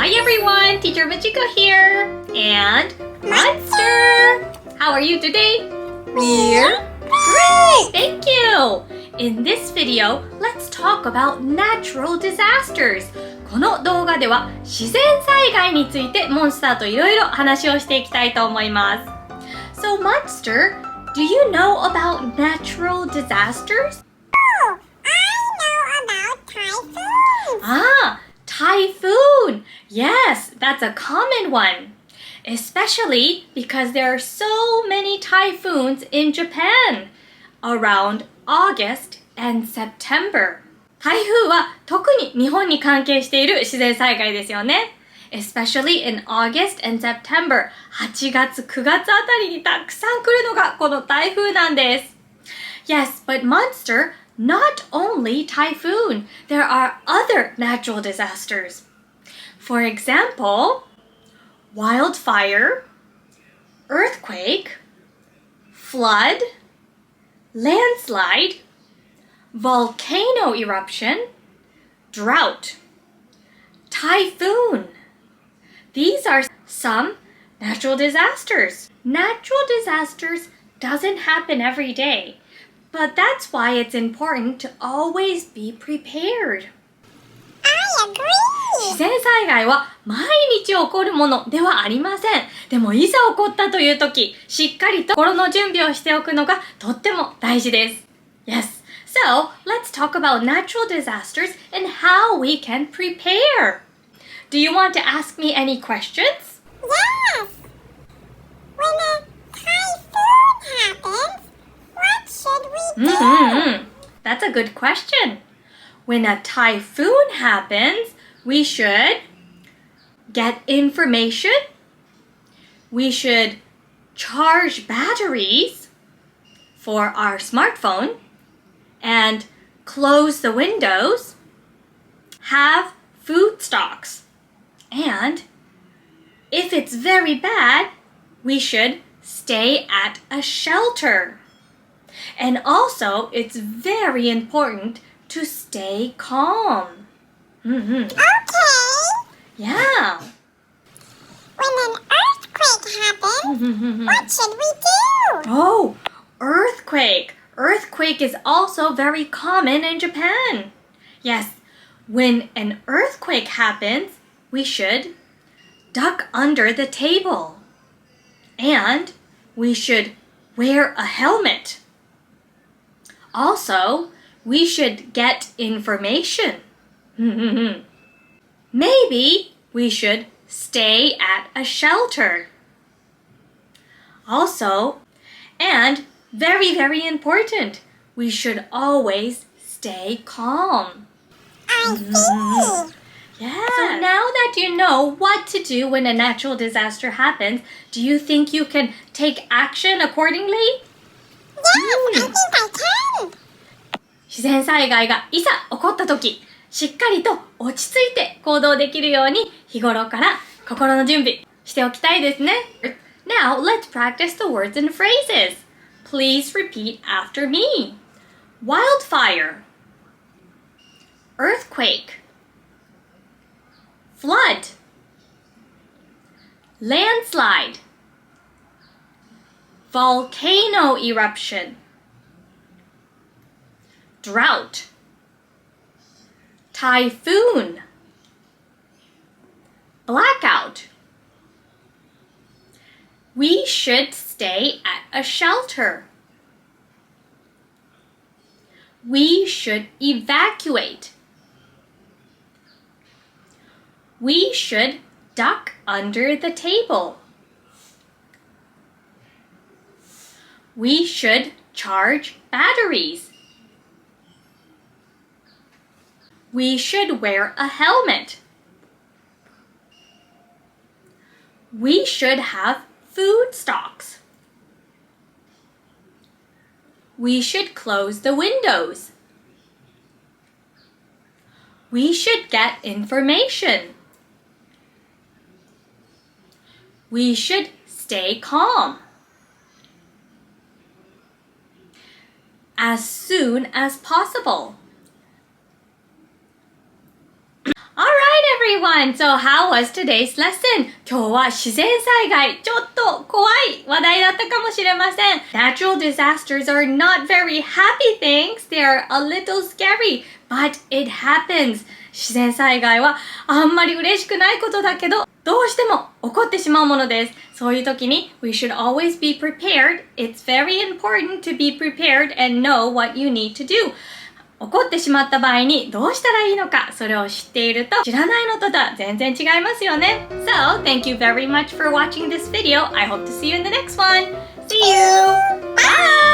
Hi everyone, Teacher Machiko here, and Monster! How are you today? We're Great! Thank you! In this video, let's talk about natural disasters. この動画では自然災害についてモンスターといろいろ話をしていきたいと思います。So Monster, do you know about natural disasters? Oh, I know about typhoons. Ah, typhoon! Yes, that's a common one. Especially because there are so many typhoons in Japan around August and September. 台風は特に日本に関係している自然災害ですよね。Especially in August and September. 8月、9月あたりにたくさん来るのがこの台風なんです。Yes, but Monster, not only typhoon. There are other natural disasters. For example, wildfire, earthquake, flood, landslide, volcano eruption, drought, typhoon. These are some natural disasters. Natural disasters doesn't happen every day, but that's why it's important to always be prepared. I agree. 自然災害は毎日起こるものではありません。でもいざ起こったという時、しっかりと心の準備をしておくのがとっても大事です。Yes. So, let's talk about natural disasters and how we can prepare. Do you want to ask me any questions? Yes. When a typhoon happens, what should we do? That's a good question. When a typhoon happens, we should get information. We should charge batteries for our smartphone and close the windows, have food stocks. And if it's very bad, we should stay at a shelter. And also, it's very important to stay calm. Okay. Yeah. When an earthquake happens, what should we do? Oh, earthquake. Earthquake is also very common in Japan. Yes, when an earthquake happens, we should duck under the table. And we should wear a helmet. Also, we should get information. Maybe we should stay at a shelter. Also, and very, very important, we should always stay calm. I see. Yeah. So now that you know what to do when a natural disaster happens, do you think you can take action accordingly? Yes, I think I can. 自然災害がいざ起こった時、しっかりと落ち着いて行動できるように日頃から心の準備しておきたいですね。Now, let's practice the words and phrases. Please repeat after me. Wildfire, earthquake, flood, landslide, volcano eruption, drought, typhoon, blackout. We should stay at a shelter. We should evacuate. We should duck under the table. We should charge batteries. We should wear a helmet. We should have food stocks. We should close the windows. We should get information. We should stay calm. As soon as possible. Alright everyone! So how was today's lesson? 今日は自然災害、ちょっと怖い話題だったかもしれません。Natural disasters are not very happy things. They are a little scary, but it happens. 自然災害はあんまり嬉しくないことだけど、どうしても起こってしまうものです。そういう時に We should always be prepared. It's very important to be prepared and know what you need to do. 起こってしまった場合にどうしたらいいのか、それを知っていると知らないのとは全然違いますよね。So, thank you very much for watching this video. I hope to see you in the next one. See you! Bye!